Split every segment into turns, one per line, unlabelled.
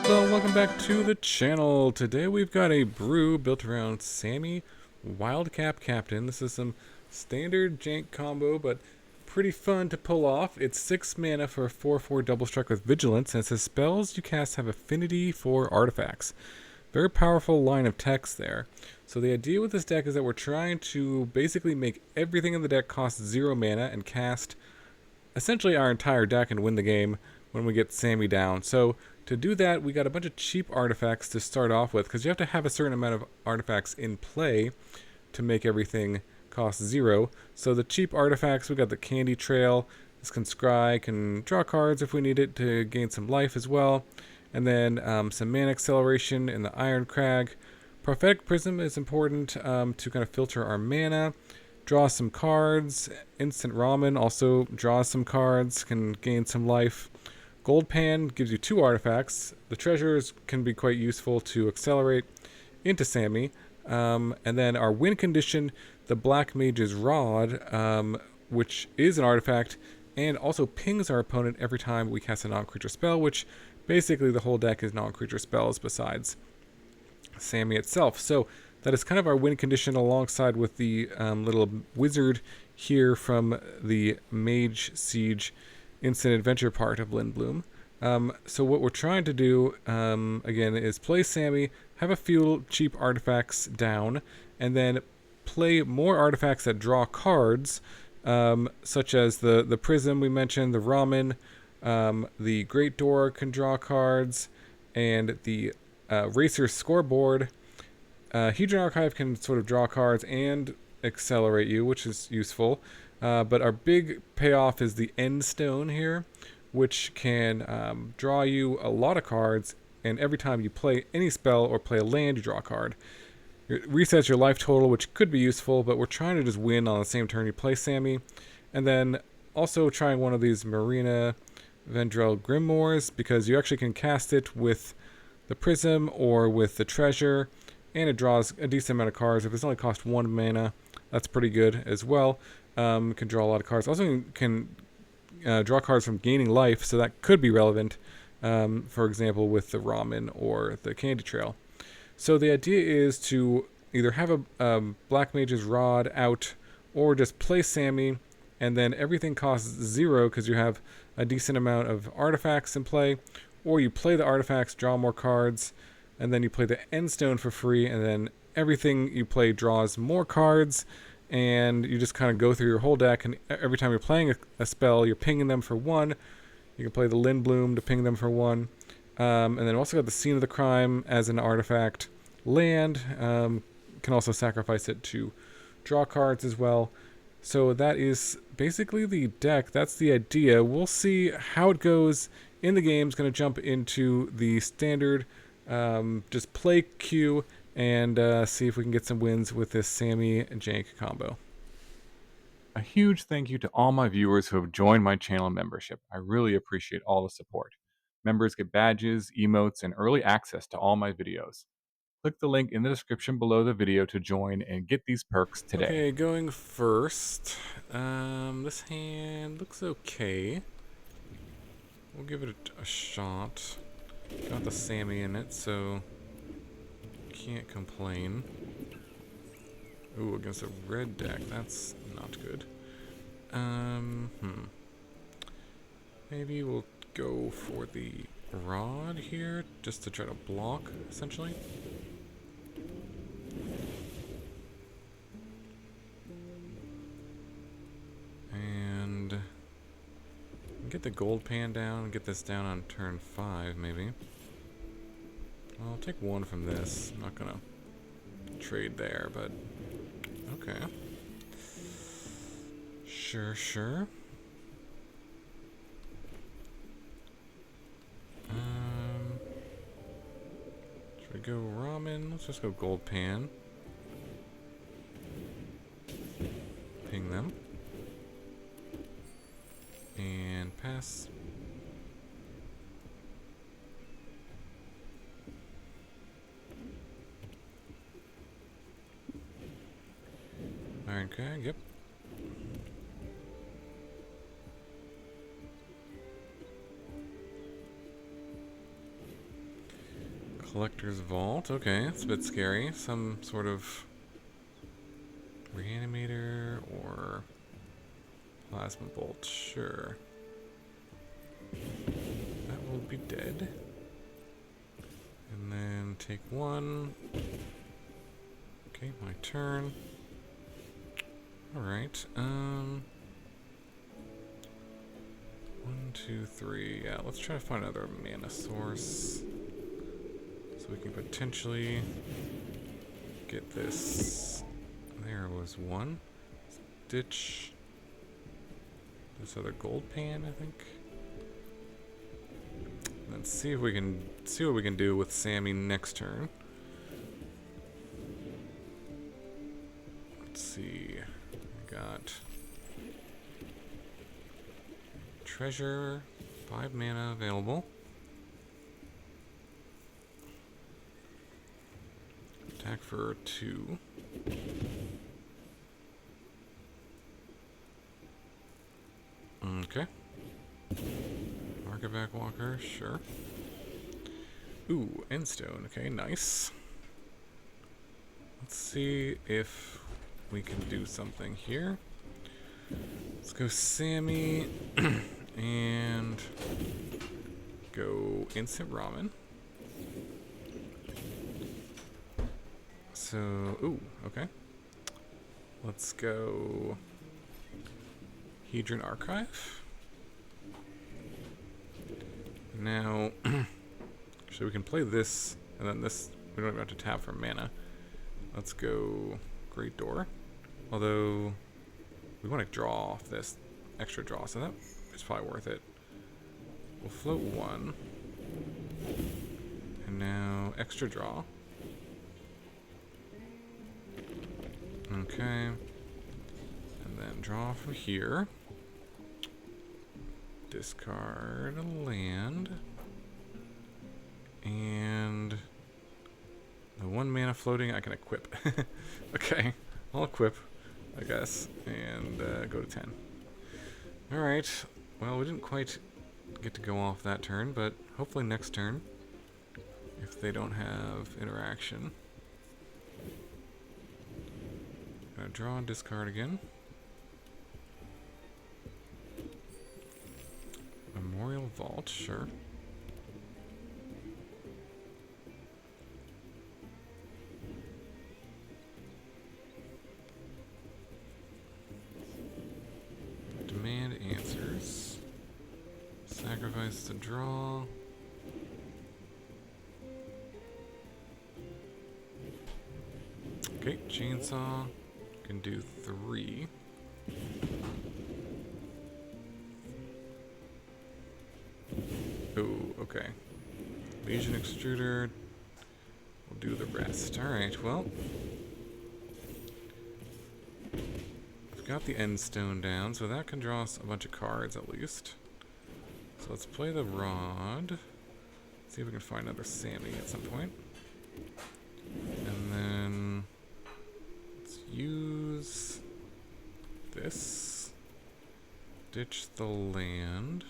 Hello, welcome back to the channel. Today we've got a brew built around Sami, Wildcat Captain. This is some standard jank combo, but pretty fun to pull off. It's 6 mana for a 4/4 double strike with Vigilance, and it says spells you cast have affinity for artifacts. Very powerful line of text there. So the idea with this deck is that we're trying to basically make everything in the deck cost 0 mana and cast essentially our entire deck and win the game when we get Sami down. So to do that, we got a bunch of cheap artifacts to start off with, because you have to have a certain amount of artifacts in play to make everything cost 0. So the cheap artifacts, we got the Candy Trail. This can scry, can draw cards if we need it to gain some life as well. And then some mana acceleration in the Irencrag. Prophetic Prism is important to kind of filter our mana. Draw some cards. Instant Ramen also draws some cards, can gain some life. Gold Pan gives you 2 artifacts. The treasures can be quite useful to accelerate into Sami. And then our win condition, the Black Mage's Rod, which is an artifact, and also pings our opponent every time we cast a non-creature spell, which basically the whole deck is non-creature spells besides Sami itself. So that is kind of our win condition, alongside with the little wizard here from the Mage Siege Instant Adventure part of Lindblum. So what we're trying to do, again, is play Sami, have a few cheap artifacts down, and then play more artifacts that draw cards, such as the Prism we mentioned, the Ramen, the Great Door can draw cards, and the Racers Scoreboard. Hedron Archive can sort of draw cards and accelerate you, which is useful. But our big payoff is the Endstone here, which can draw you a lot of cards, and every time you play any spell or play a land, you draw a card. It resets your life total, which could be useful, but we're trying to just win on the same turn you play Sami. And then also trying one of these Marina, Vendrell Grimoires, because you actually can cast it with the Prism or with the Treasure, and it draws a decent amount of cards. If it's only cost 1 mana, that's pretty good as well. Can draw a lot of cards. Also can draw cards from gaining life, so that could be relevant, for example, with the Ramen or the Candy Trail. So the idea is to either have a Black Mage's Rod out, or just play Sami, and then everything costs 0 because you have a decent amount of artifacts in play, or you play the artifacts, draw more cards, and then you play the Endstone for free, and then everything you play draws more cards, and you just kind of go through your whole deck, and every time you're playing a spell, you're pinging them for 1. You can play the Lindblum to ping them for 1. And then also got the Scene of the Crime as an artifact. Land, can also sacrifice it to draw cards as well. So that is basically the deck. That's the idea. We'll see how it goes in the game. It's going to jump into the standard just play queue and see if we can get some wins with this Sami jank combo. A huge thank you to all my viewers who have joined my channel membership. I really appreciate all the support. Members get badges, emotes, and early access to all my videos. Click the link in the description below the video to join and get these perks today. Okay, going first. This hand looks okay. We'll give it a shot. Got the Sami in it, so can't complain. Ooh, against a red deck, that's not good. Maybe we'll go for the Rod here, just to try to block, essentially. And get the Gold Pan down, get this down on turn 5, maybe. I'll take 1 from this. I'm not gonna trade there, but okay. Sure. Should we go Ramen? Let's just go Gold Pan. Ping them. And pass. Irencrag, yep. Collector's Vault. Okay, it's a bit scary. Some sort of reanimator or plasma bolt. Sure. That will be dead. And then take one. Okay, my turn. Alright, 1, 2, 3. Yeah, let's try to find another mana source. So we can potentially get this. There was one. Ditch this other gold pan, I think. And then see if we can see what we can do with Sami next turn. Let's see. We got treasure, 5 mana available. Attack for 2. Okay. Market Walker, sure. Ooh, Endstone. Okay, nice. Let's see if we can do something here. Let's go Sami and go Instant Ramen. So, ooh, okay. Let's go Hedron Archive. Now, so we can play this, and then this, we don't even have to tap for mana. Let's go Great Door. Although, we want to draw off this extra draw, so that is probably worth it. We'll float 1. And now, extra draw. Okay. And then draw from here. Discard a land. And the 1 mana floating I can equip. Okay, I'll equip, I guess, and go to 10. Alright, well, we didn't quite get to go off that turn, but hopefully next turn, if they don't have interaction. Gonna draw and discard again. Memorial Vault, sure. Demand answers. Sacrifice to draw. Okay, chainsaw. Can do 3. Oh, okay. Legion Extruder. We'll do the rest. Alright, well. I've got the Endstone down, so that can draw us a bunch of cards at least. So let's play the Rod. See if we can find another Sami at some point. And then let's use this. Ditch the land.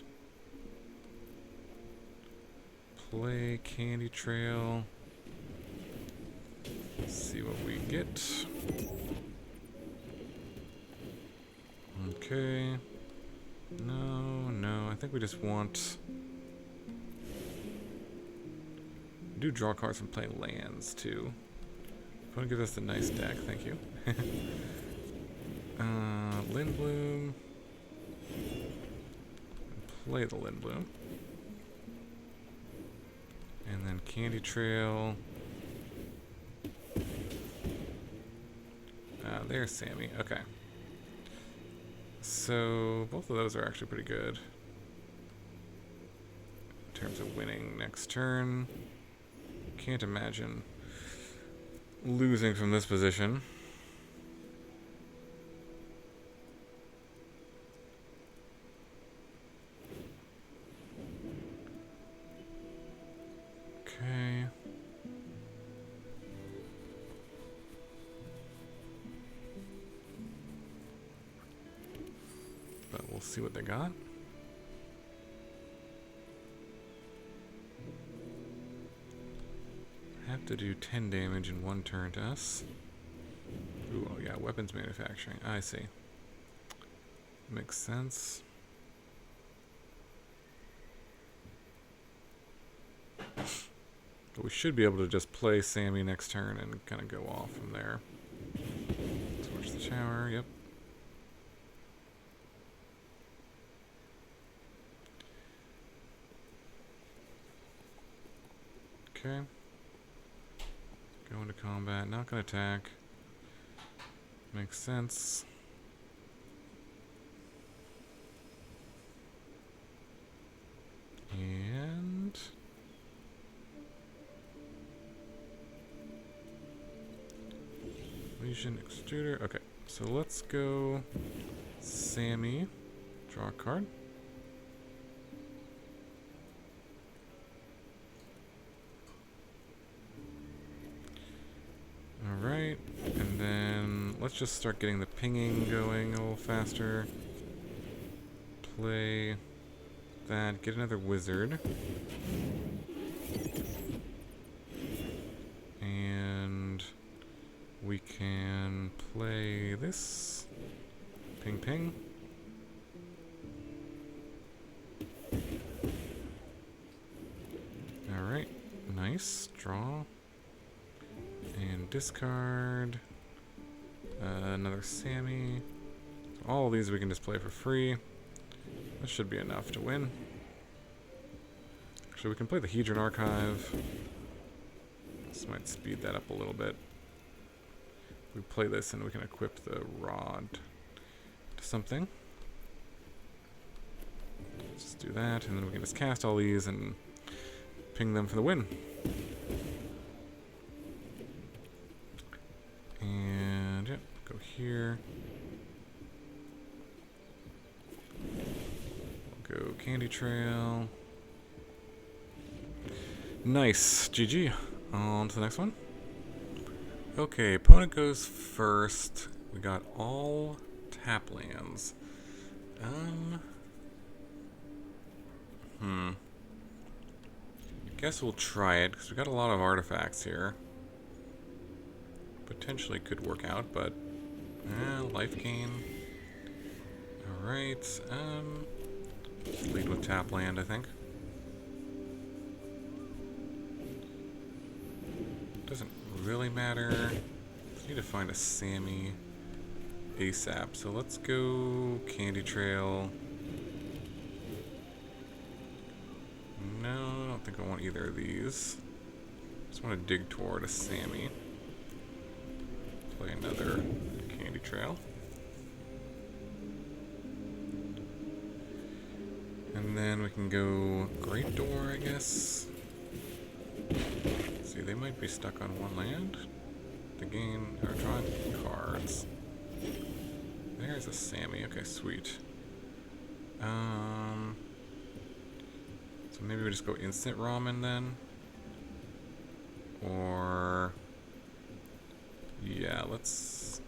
Play Candy Trail. See what we get. Okay. No, I think we just want... do draw cards from playing lands, too. If you want to give us a nice deck, thank you. Lindblum. Play the Lindblum. And then Candy Trail. There's Sami. Okay. So, both of those are actually pretty good. In terms of winning next turn. Can't imagine losing from this position. Okay. But we'll see what they got. to do 10 damage in 1 turn to us. Ooh, oh yeah, weapons manufacturing. I see. Makes sense. But we should be able to just play Sami next turn and kind of go off from there. Torch the tower, yep. Okay. Go into combat, not gonna attack. Makes sense. And Legion Extruder. Okay, so let's go Sami. Draw a card. Alright, and then let's just start getting the pinging going a little faster. Play that, get another wizard. And we can play this. Ping ping. Alright, nice. Draw. And discard. Another Sami. So all of these we can just play for free. That should be enough to win. Actually, we can play the Hedron Archive. This might speed that up a little bit. We play this and we can equip the rod to something. Let's just do that, and then we can just cast all these and ping them for the win. And yep, go here. We'll go Candy Trail. Nice. GG. On to the next one. Okay, opponent goes first. We got all tap lands. Guess we'll try it, because we got a lot of artifacts here. Potentially could work out, but life gain. Alright, let's lead with tap land, I think. Doesn't really matter. Just need to find a Sami ASAP. So let's go Candy Trail. No, I don't think I want either of these. Just want to dig toward a Sami. Play another Candy Trail. And then we can go Great Door, I guess. See, they might be stuck on one land. To gain or draw cards. There's a Sami. Okay, sweet. So maybe we just go Instant Ramen then. Or yeah, let's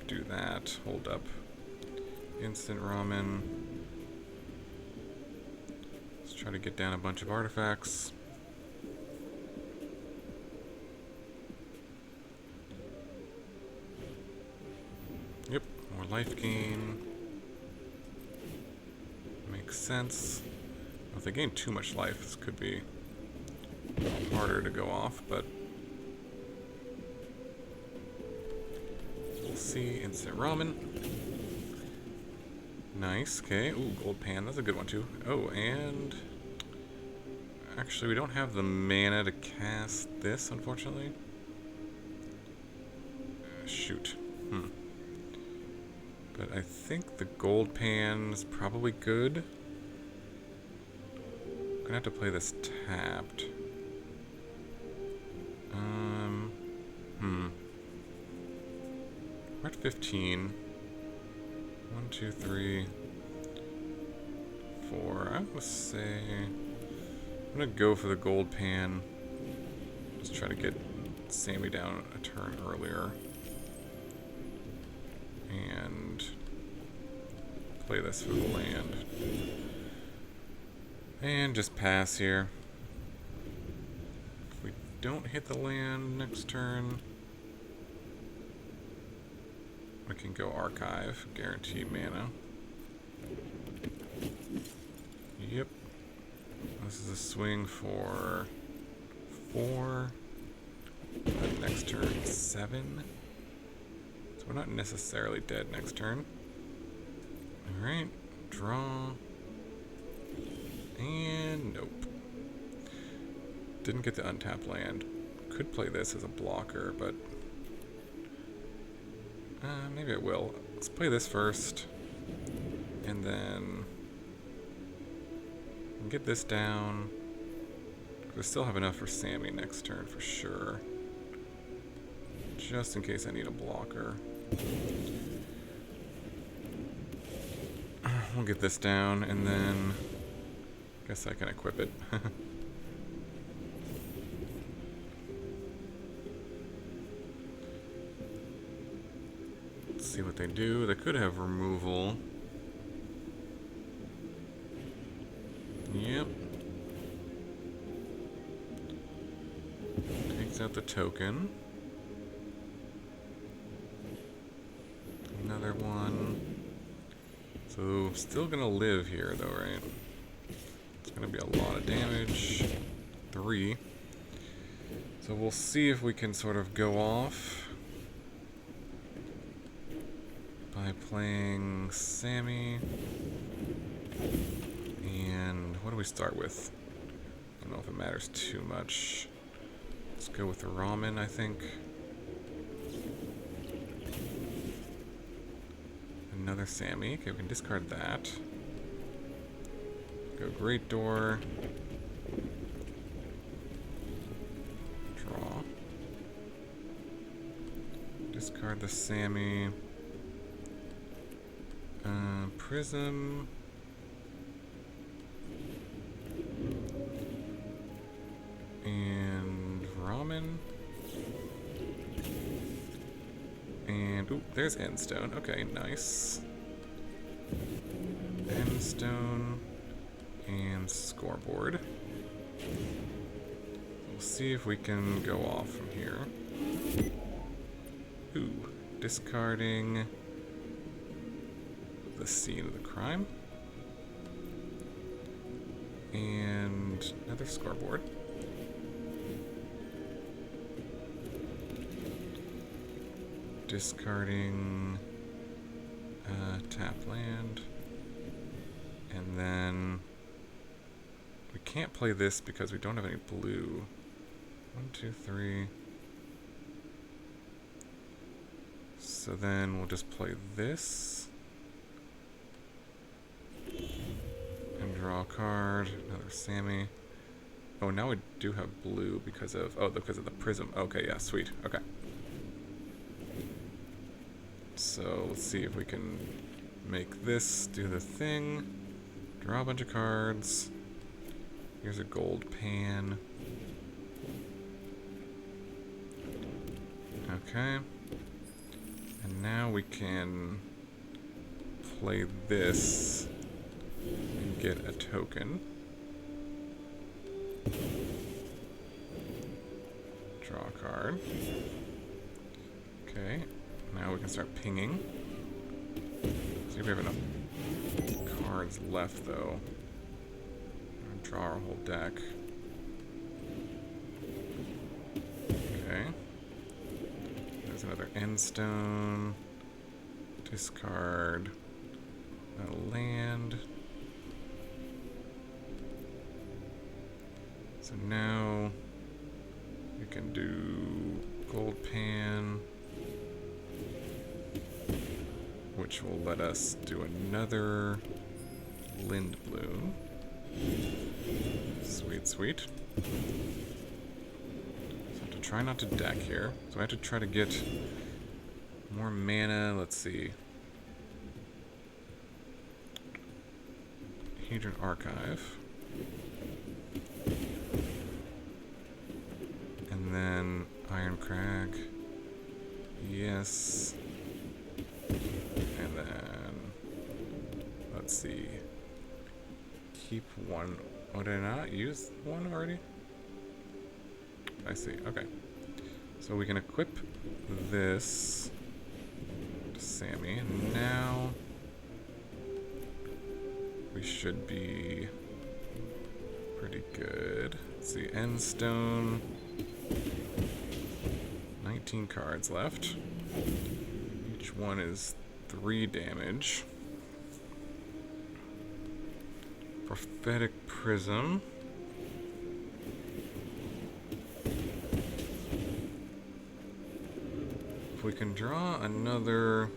do that. Hold up. Instant Ramen. Let's try to get down a bunch of artifacts. Yep, more life gain. Makes sense. If they gain too much life, this could be harder to go off, but we'll see. Instant Ramen. Nice, okay. Ooh, Gold Pan, that's a good one too. Oh, and actually we don't have the mana to cast this, unfortunately. Shoot. But I think the Gold Pan is probably good. I'm gonna have to play this tapped. We're at 15. 1, 2, 3, 4. I'm gonna say I'm gonna go for the Gold Pan. Just try to get Sami down a turn earlier. And play this for the land. And just pass here. If we don't hit the land next turn, we can go Archive, guarantee mana. Yep. This is a swing for 4. Next turn, 7. So we're not necessarily dead next turn. Alright, draw. And nope. Didn't get the untapped land. Could play this as a blocker, but maybe I will. Let's play this first, and then get this down. I still have enough for Sami next turn for sure, just in case I need a blocker. We'll get this down, and then I guess I can equip it. Let's see what they do. They could have removal. Yep. Takes out the token. Another one. So, still gonna live here though, right? It's gonna be a lot of damage. 3. So we'll see if we can sort of go off by playing Sami. And what do we start with? I don't know if it matters too much. Let's go with the Ramen, I think. Another Sami. Okay, we can discard that. Go Great Door. Draw. Discard the Sami. Prism. And Ramen. And, ooh, there's Endstone. Okay, nice. Endstone and Scoreboard. We'll see if we can go off from here. Ooh, discarding the scene of the crime. And another Scoreboard. Discarding tap land. And then we can't play this because we don't have any blue. 1, 2, 3. So then we'll just play this. And draw a card. Another Sami. Oh, now we do have blue because of the prism. Okay, yeah, sweet. Okay. So let's see if we can make this do the thing. Draw a bunch of cards. Here's a gold pan. Okay. And now we can play this and get a token. Draw a card. Okay. Now we can start pinging. See if we have enough cards left, though. Draw our whole deck. Okay. There's another Endstone. Discard a land. So now we can do gold pan, which will let us do another Lindblum. Sweet, sweet. So I have to try not to deck here. So I have to try to get more mana. Let's see. Hedron Archive. And then Irencrag. Yes. And then, let's see. Keep one. Oh, did I not use one already? I see. Okay. So we can equip this to Sami. And now we should be pretty good. Let's see. Endstone. 19 cards left. Each one is 3 damage. Prophetic Prism. If we can draw another...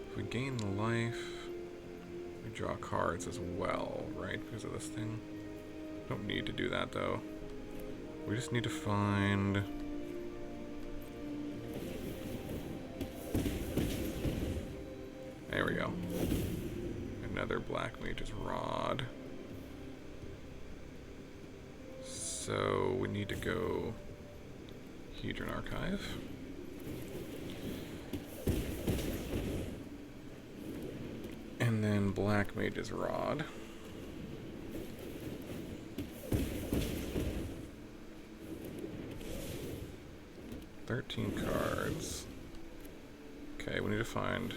If we gain the life, we draw cards as well, right? Because of this thing. Don't need to do that though. We just need to find... There we go. Another Black Mage's Rod. So we need to go Hedron Archive. And then Black Mage's Rod. Thirteen cards. Okay, we need to find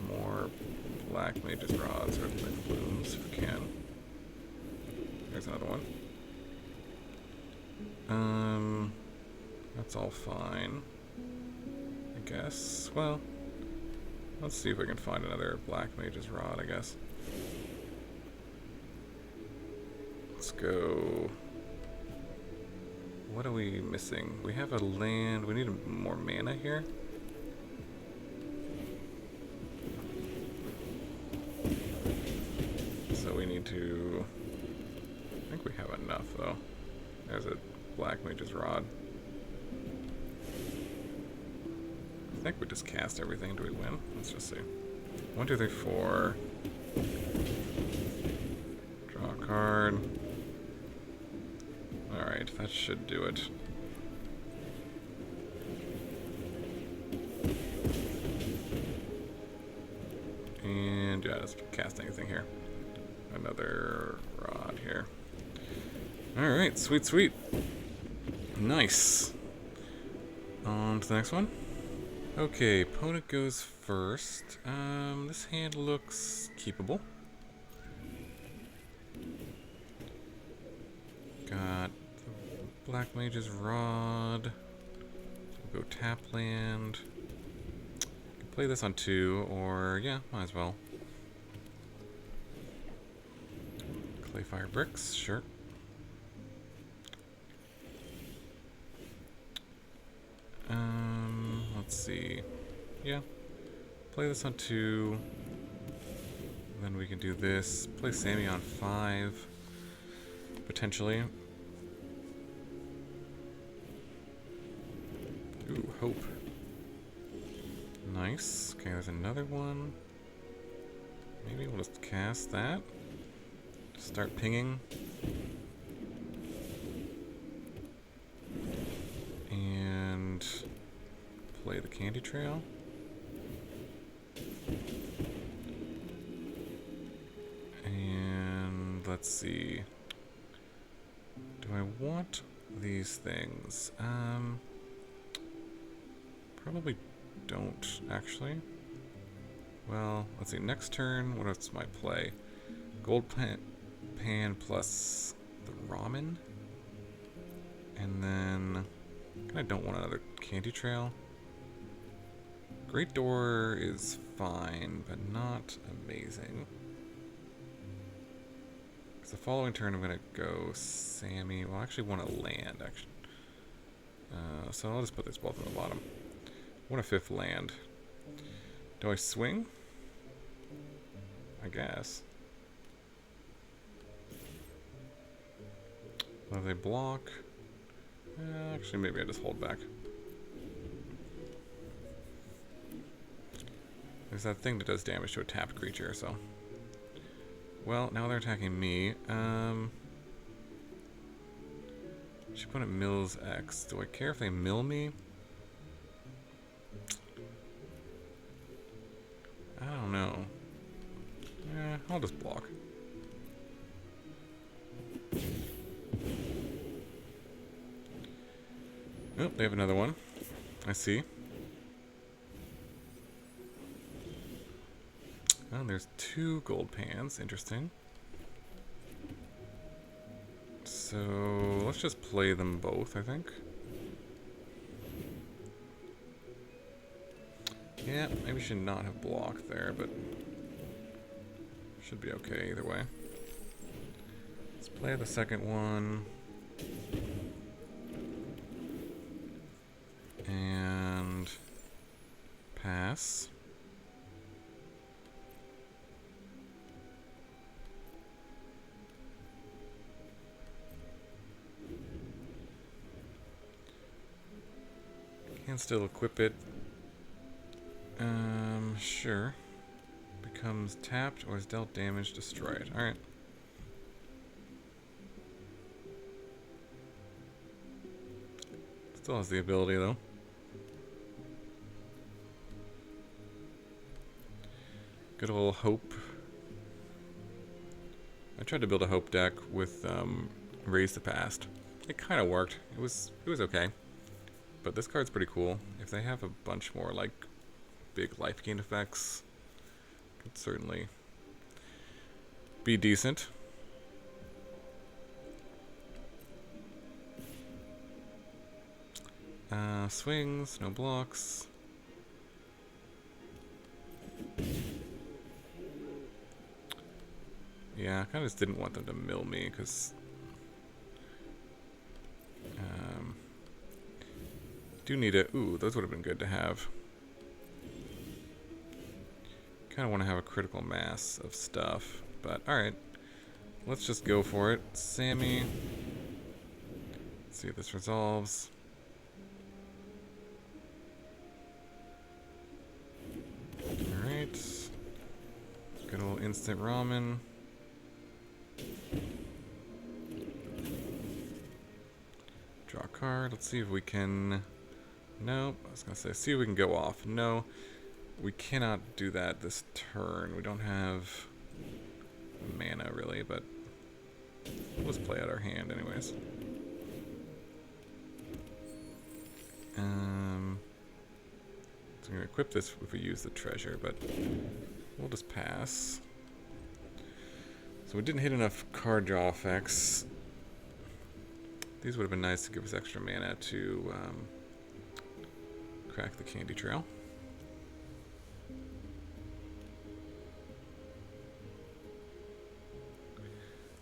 more Black Mage's Rods or Lindblums if we can. There's another one. That's all fine, I guess. Well, let's see if we can find another Black Mage's Rod, I guess. Let's go... What are we missing? We have a land. We need more mana here. So we need to... I think we have enough, though. There's a Black Mage's Rod. I think we just cast everything. Do we win? Let's just see. 1, 2, 3, 4. Draw a card. Alright, that should do it. And yeah, just cast anything here. Another rod here. Alright, sweet, sweet. Nice. On to the next one. Okay, opponent goes first. This hand looks keepable. Got the Black Mage's Rod. We'll go tap land. Can play this on 2, or yeah, might as well. Clayfire Bricks, sure. Let's see. Yeah. Play this on 2. Then we can do this. Play Sami on 5. Potentially. Ooh, Hope. Nice. Okay, there's another one. Maybe we'll just cast that. Start pinging. And play the Candy Trail. And let's see. Do I want these things? Probably don't, actually. Well, let's see. Next turn, what else might play? Gold pan plus the ramen. And then I don't want another Candy Trail. Great Door is fine, but not amazing. Because the following turn I'm going to go Sami. Well, I actually want to land, actually. So I'll just put this both on the bottom. I want a 5th land. Do I swing? I guess. Well, they block. Actually, maybe I just hold back. There's that thing that does damage to a tapped creature, so. Well, now they're attacking me. She put it mills X. Do I care if they mill me? I don't know. Yeah, I'll just block. Oh, they have another one. I see. Oh, there's 2 gold pans. Interesting. So, let's just play them both, I think. Yeah, maybe should not have blocked there, but should be okay either way. Let's play the second one. And pass. Can still equip it. Sure. Becomes tapped or is dealt damage, destroyed. Alright. Still has the ability though. Good old hope. I tried to build a hope deck with Raise the Past. It kind of worked. It was okay. But this card's pretty cool. If they have a bunch more like big life gain effects, could certainly be decent. Swings, no blocks. Yeah, I kind of just didn't want them to mill me because do need a... Ooh, those would have been good to have. Kind of want to have a critical mass of stuff, but alright. Let's just go for it. Sami. Let's see if this resolves. Alright. Good old Instant Ramen. Draw a card. Let's see if we can... No, I was going to say, see if we can go off. No, we cannot do that this turn. We don't have mana, really, but let's play out our hand anyways. So I'm going to equip this if we use the treasure, but we'll just pass. So we didn't hit enough card draw effects. These would have been nice to give us extra mana to crack the candy trail.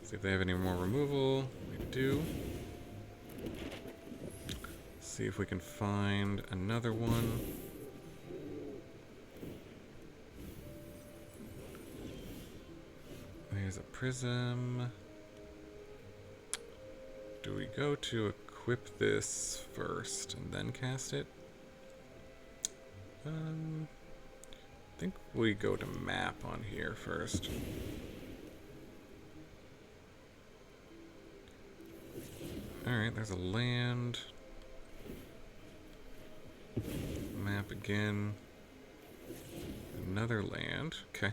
See if they have any more removal. We do. See if we can find another one. There's a prism. Do we go to equip this first and then cast it? I think we go to map on here first. Alright, there's a land. Map again. Another land. Okay.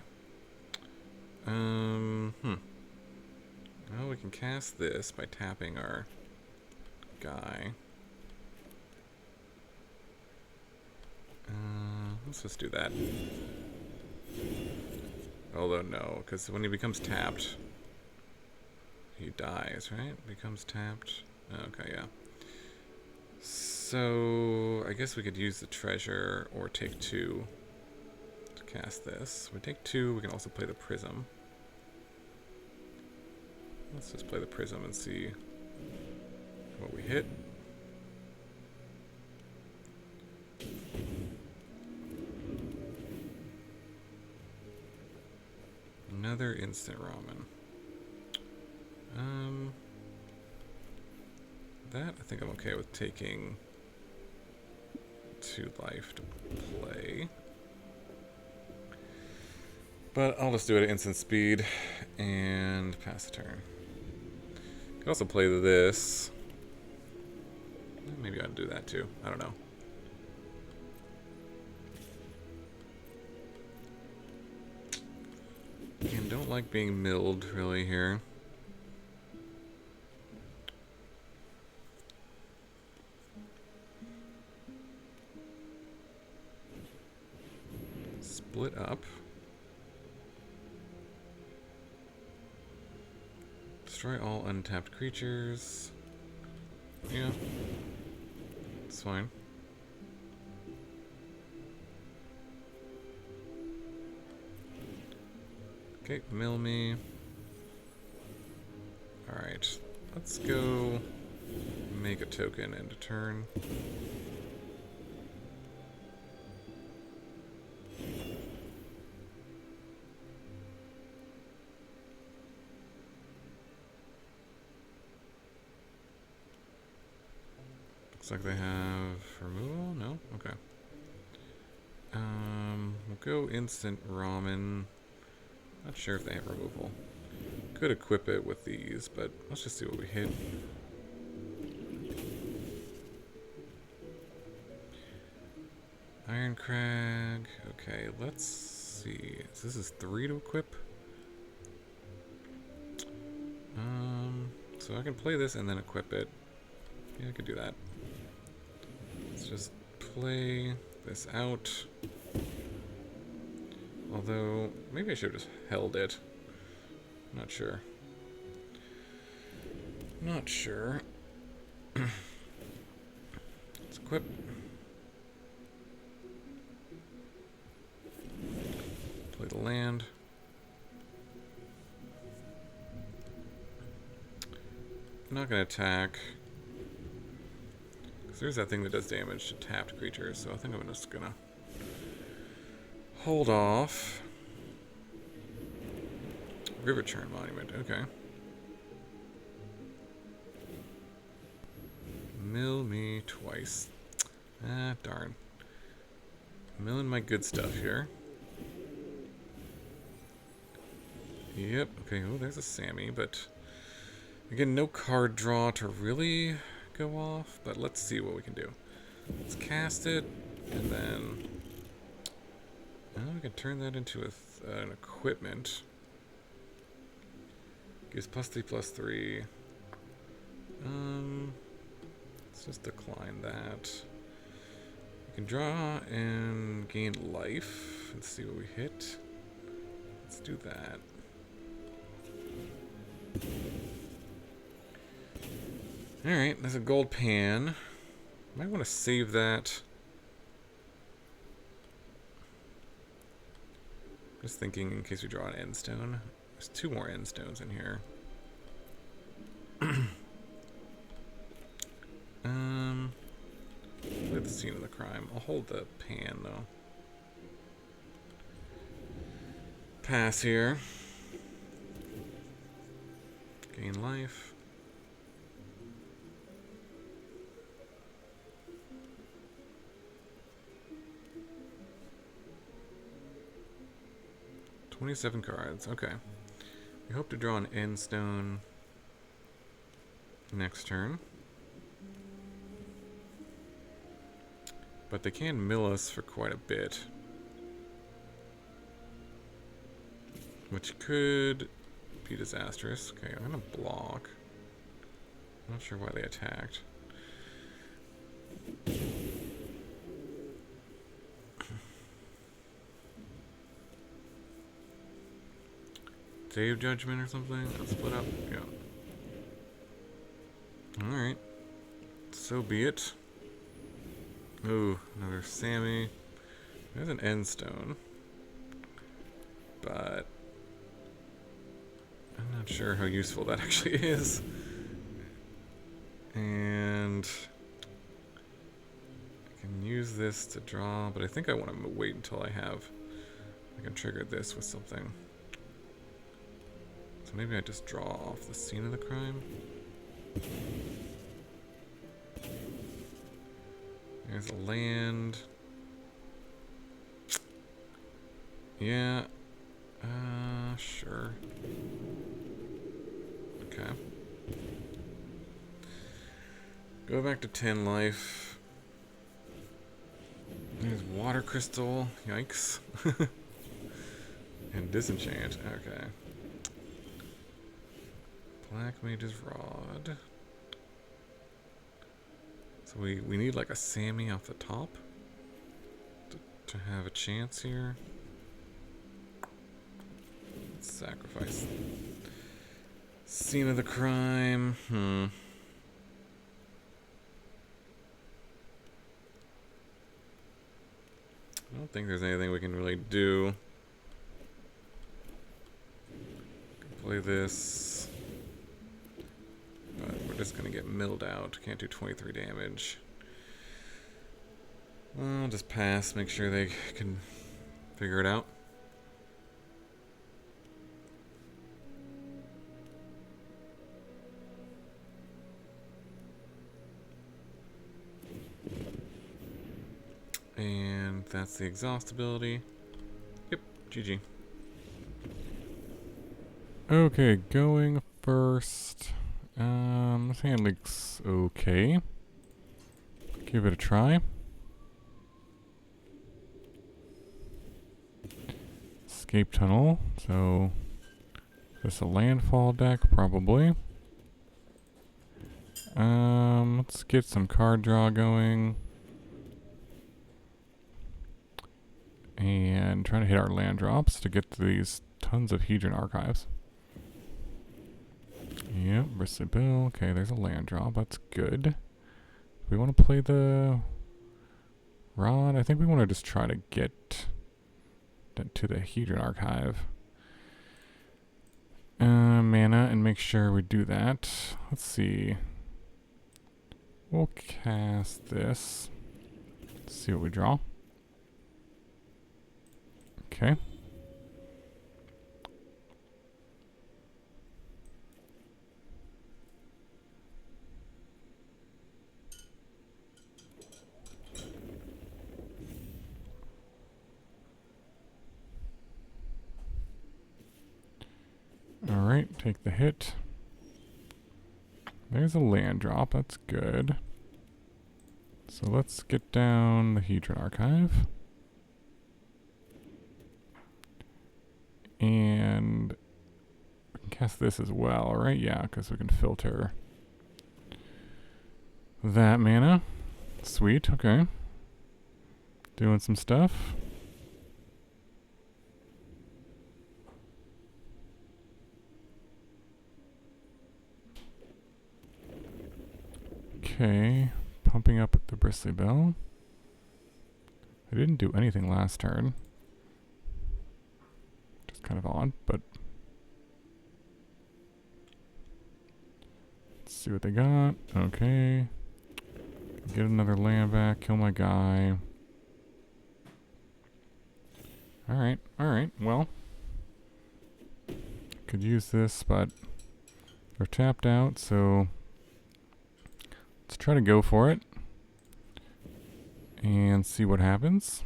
Well, we can cast this by tapping our guy. Let's just do that. Although no, because when he becomes tapped, he dies, right? Becomes tapped. Okay, yeah. So I guess we could use the treasure or take 2 to cast this. We take 2. We can also play the prism. Let's just play the prism and see what we hit. Another Instant Ramen. That I think I'm okay with taking 2 life to play. But I'll just do it at instant speed and pass the turn. Could also play this. Maybe I'd do that too. I don't know. And don't like being milled really here. split up. Destroy all untapped creatures. Yeah. It's fine. Okay, mill me. Alright. Let's go make a token end of turn. Looks like they have removal? No? Okay. We'll go Instant Ramen. Not sure if they have removal. Could equip it with these, but let's just see what we hit. Irencrag. Okay, let's see. So this is 3 to equip. So I can play this and then equip it. Yeah, I could do that. Let's just play this out. Although, maybe I should have just held it. Not sure. Not sure. Let's equip. Play the land. I'm not going to attack. Because there's that thing that does damage to tapped creatures, so I think I'm just going to hold off. River Churn Monument, okay. Mill me twice. Ah, darn. Milling my good stuff here. Yep, okay, oh, there's a Sami, but again, no card draw to really go off, but let's see what we can do. Let's cast it, and then we can turn that into an equipment. Gives +3/+3. Let's just decline that. We can draw and gain life. Let's see what we hit. Let's do that. Alright, there's a gold pan. Might want to save that. Just thinking in case we draw an Endstone. There's 2 more Endstones in here. Play the scene of the crime. I'll hold the pan though. Pass here. Gain life. $27 cards. Okay. We hope to draw an Endstone next turn. But they can mill us for quite a bit. Which could be disastrous. Okay, I'm gonna block. I'm not sure why they attacked. Day of Judgment or something? Let's split up. Yeah. Alright. So be it. Ooh, another Sami. There's an Endstone. But I'm not sure how useful that actually is. And I can use this to draw, but I think I want to wait until I can trigger this with something. So maybe I just draw off the scene of the crime. There's a land. Yeah. Sure. Okay. Go back to 10 life. There's water crystal. Yikes. And disenchant. Okay. Black Mage's Rod. So we need like a Sami off the top to have a chance here. sacrifice. Scene of the crime. I don't think there's anything we can really do. Play this. But we're just gonna get milled out. Can't do 23 damage. Well, I'll just pass, make sure they can figure it out. And that's the exhaust ability. Yep, GG. Okay, going first. This hand looks okay. Give it a try. Escape tunnel. So, is this a landfall deck? Probably. Let's get some card draw going. And trying to hit our land drops to get to these tons of Hedron Archives. Yep, Bristly Bill. Okay, there's a land drop. That's good. We want to play the Rod. I think we want to just try to get to the Hedron Archive. Mana and make sure we do that. Let's see. We'll cast this. Let's see what we draw. Okay. Alright, take the hit. There's a land drop, that's good. So let's get down the Hedron Archive. And we can cast this as well, right? Yeah, because we can filter that mana. Sweet, okay. Doing some stuff. Okay, pumping up the Bristly Bell. I didn't do anything last turn. Just kind of odd, but let's see what they got. Okay. Get another land back, kill my guy. Alright, well. Could use this, but they're tapped out, so let's try to go for it and see what happens.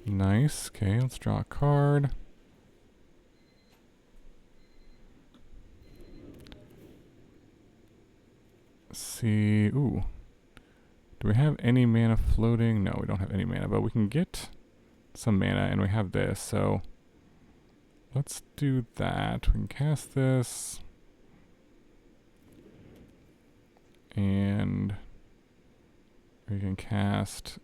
Nice. Okay, let's draw a card. See. Ooh. Do we have any mana floating? No, we don't have any mana, but we can get some mana, and we have this, so let's do that. We can cast this. And we can cast.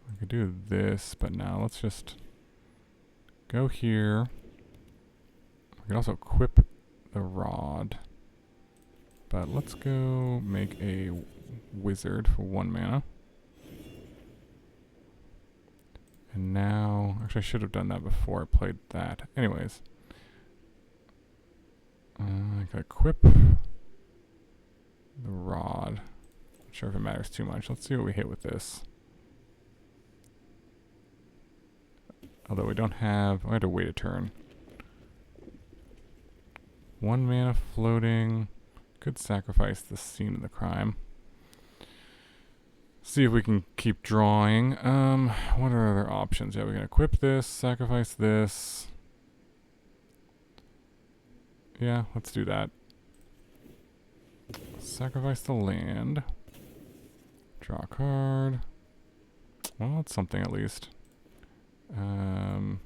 I could do this, but now let's just go here. We can also equip the rod. But let's go make a wizard for 1 mana. And now, actually I should have done that before I played that. Anyways. I can equip the rod. Not sure if it matters too much. Let's see what we hit with this. Although we don't have, I had to wait a turn. 1 mana floating. Could sacrifice the scene of the crime. See if we can keep drawing. What are other options? Yeah, we can equip this, sacrifice this. Yeah, let's do that. Sacrifice the land. Draw a card. Well, it's something at least. Could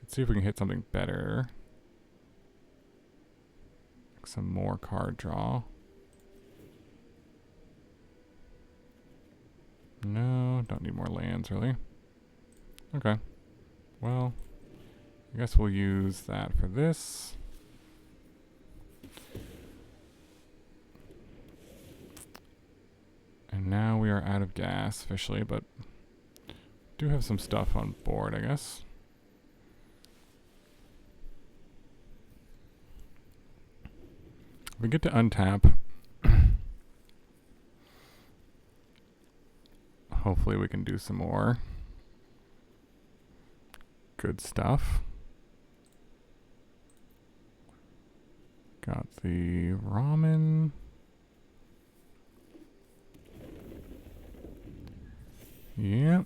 see if we can hit something better. Like some more card draw. No, don't need more lands really. Okay. Well, I guess we'll use that for this. And now we are out of gas officially, but do have some stuff on board, I guess. We get to untap. Hopefully we can do some more good stuff. Got the ramen. Yep.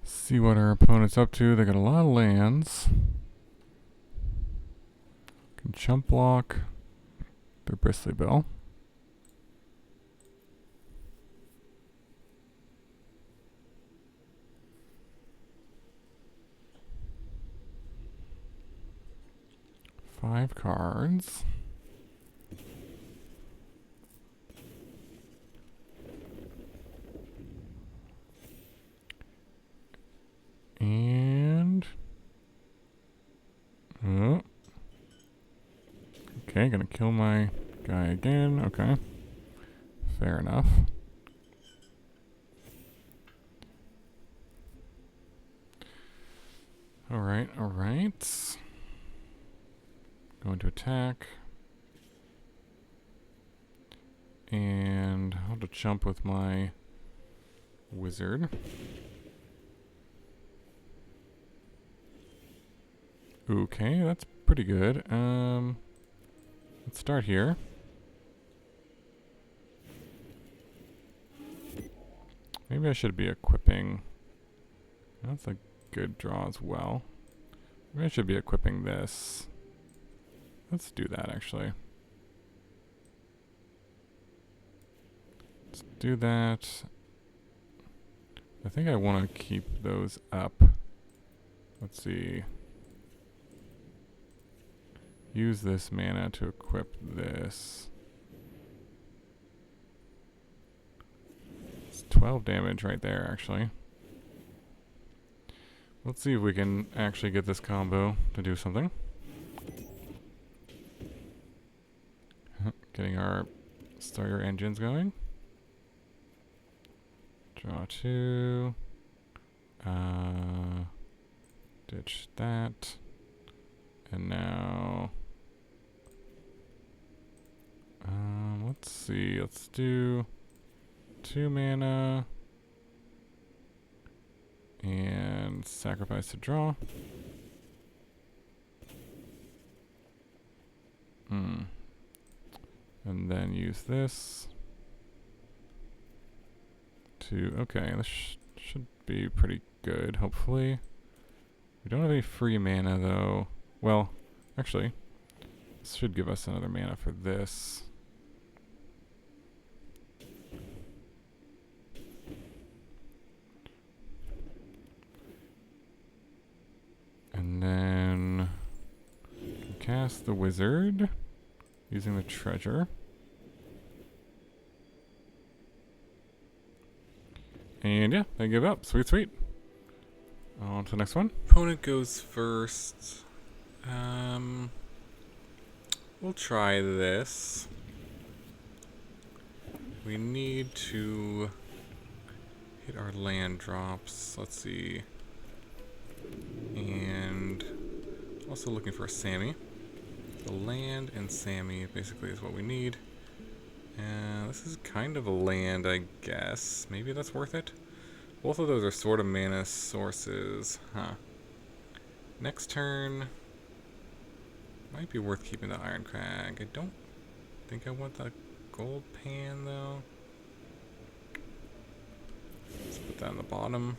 See what our opponent's up to. They got a lot of lands. Can chump block their Bristly Bill. Five cards. And oh. Okay, gonna kill my guy again. Okay. Fair enough. Alright, alright. Going to attack. And I'll have to jump with my wizard. Okay, that's pretty good. Let's start here. Maybe I should be equipping. That's a good draw as well. Maybe I should be equipping this. Let's do that actually. Let's do that. I think I want to keep those up. Let's see. Use this mana to equip this. It's 12 damage right there, actually. Let's see if we can actually get this combo to do something. Getting our starter engines going. Draw two. Ditch that. And now... let's see. Let's do 2 mana. And sacrifice to draw. And then use this to... Okay, this should be pretty good, hopefully. We don't have any free mana, though. Well, actually, this should give us another mana for this. And then cast the wizard using the treasure. And yeah, they give up. Sweet, sweet. On to the next one. Opponent goes first. We'll try this. We need to hit our land drops. Let's see. And also looking for a Sami. The land and Sami basically is what we need. And this is kind of a land, I guess. Maybe that's worth it. Both of those are sort of mana sources. Huh. Next turn... might be worth keeping the Irencrag. I don't think I want the gold pan, though. Let's put that on the bottom.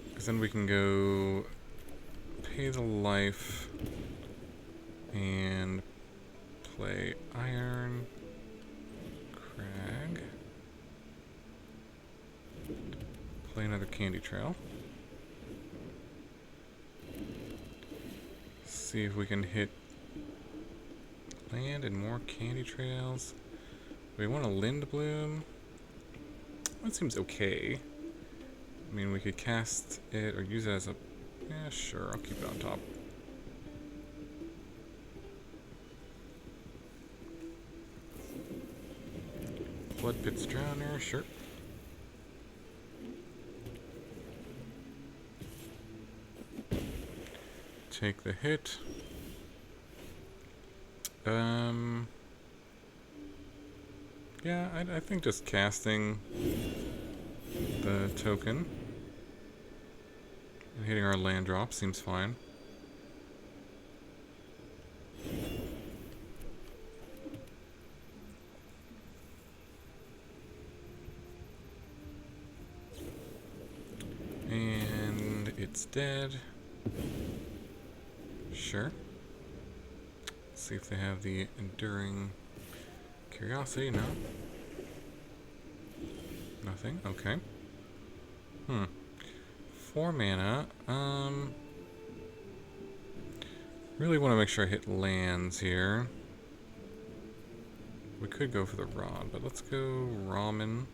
Because then we can go pay the life and Play Irencrag. Play another Candy Trail. See if we can hit land and more Candy Trails. We want a Lindblum. That seems okay. I mean, we could cast it or use it as a... Yeah, sure, I'll keep it on top. Blood Pit's Drowner, sure. Take the hit. Yeah, I think just casting the token and hitting our land drop seems fine. And it's dead. Sure. Let's see if they have the Enduring Curiosity. No. Nothing. Okay. 4 mana. Really want to make sure I hit lands here. We could go for the Rod, but let's go Ramen.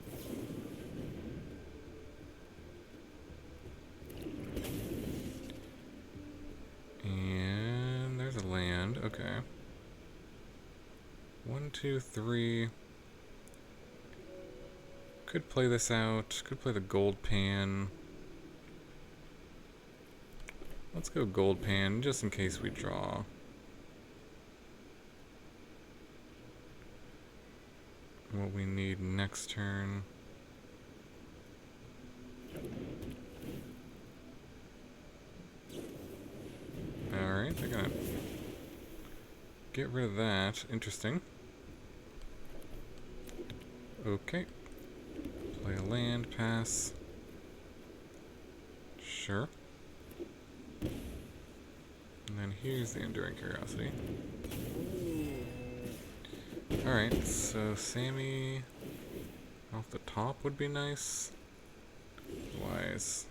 And there's a land. Okay. 1, 2, 3. Could play this out. Could play the Gold Pan. Let's go Gold Pan, just in case we draw. What we need next turn. Alright, they're gonna get rid of that. Interesting. Okay. Play a land, pass. Sure. And then here's the Enduring Curiosity. Alright, so Sami off the top would be nice. Otherwise,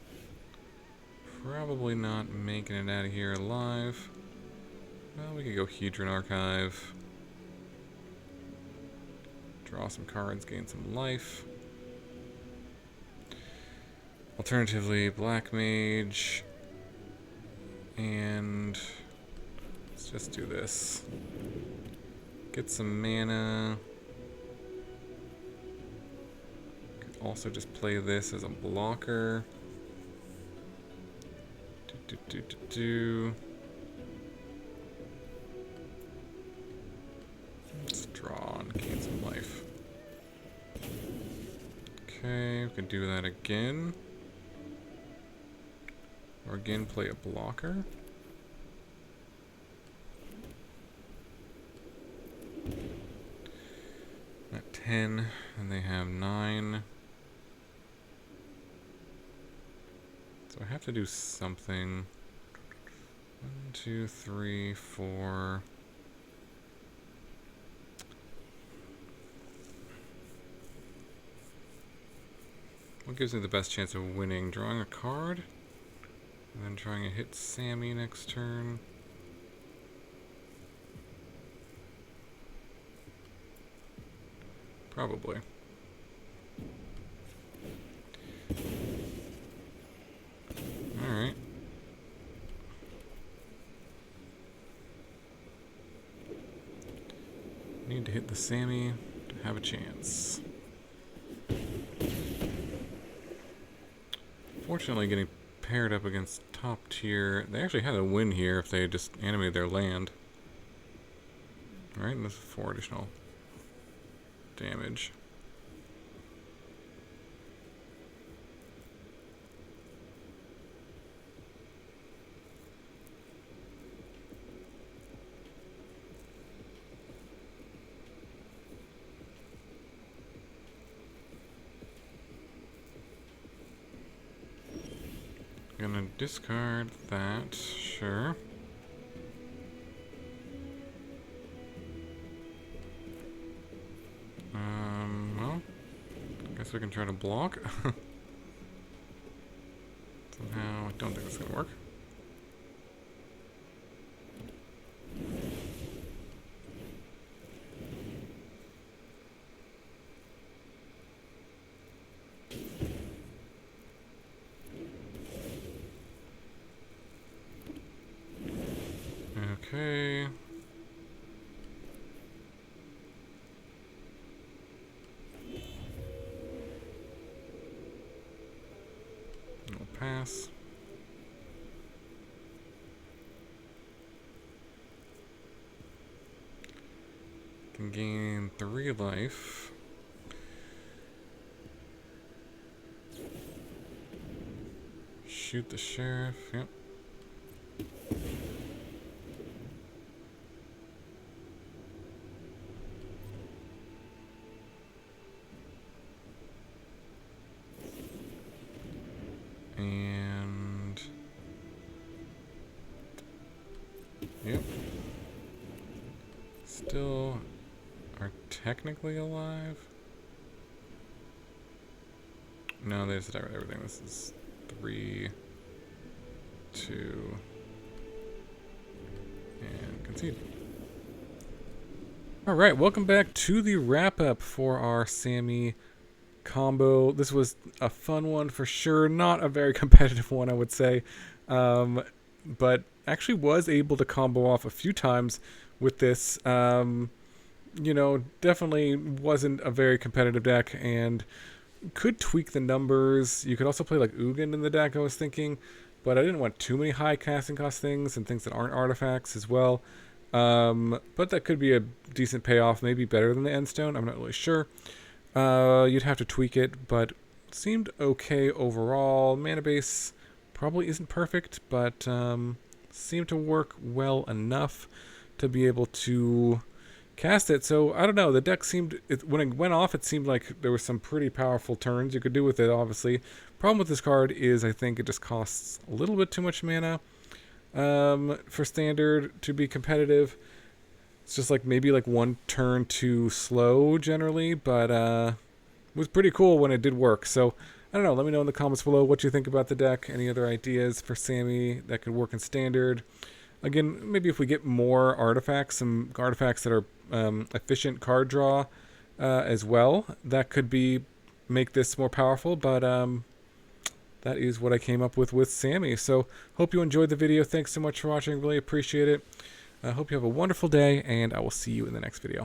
probably not making it out of here alive. Well, we could go Hedron Archive. Draw some cards, gain some life. Alternatively, Black Mage. And let's just do this. Get some mana. Could also just play this as a blocker. Let's draw and gain some life. Okay, we can do that again. Or again, play a blocker. At 10, and they have 9. So I have to do something. 1, 2, 3, 4. What gives me the best chance of winning? Drawing a card? And then trying to hit Sami next turn. Probably. Alright. Need to hit the Sami to have a chance. Fortunately, getting paired up against top tier. They actually had a win here if they just animated their land. Alright, and this is 4 additional damage. Gonna discard that, sure. So we can try to block. Somehow, I don't think it's gonna work. Okay. We'll pass. Can gain 3 life. Shoot the sheriff, yep. And yep. Still are technically alive. No, they just attack with everything. This is 3, 2, and concede. Alright, welcome back to the wrap-up for our Sami combo. This was a fun one for sure. Not a very competitive one, I would say. But actually was able to combo off a few times with this. You know, definitely wasn't a very competitive deck and could tweak the numbers. You could also play like Ugin in the deck, I was thinking. But I didn't want too many high casting cost things and things that aren't artifacts as well. But that could be a decent payoff, maybe better than the Endstone. I'm not really sure. You'd have to tweak it, but seemed okay overall. Mana base probably isn't perfect, but seemed to work well enough to be able to cast it. So I don't know. The deck seemed, when it went off, it seemed like there were some pretty powerful turns you could do with it. Obviously, problem with this card is I think it just costs a little bit too much mana for standard to be competitive. It's just like maybe like one turn too slow generally, but it was pretty cool when it did work. So I don't know. Let me know in the comments below what you think about the deck. Any other ideas for Sami that could work in standard? Again, maybe if we get more artifacts, some artifacts that are efficient card draw as well, that could make this more powerful. But that is what I came up with Sami. So hope you enjoyed the video. Thanks so much for watching. Really appreciate it. I hope you have a wonderful day, and I will see you in the next video.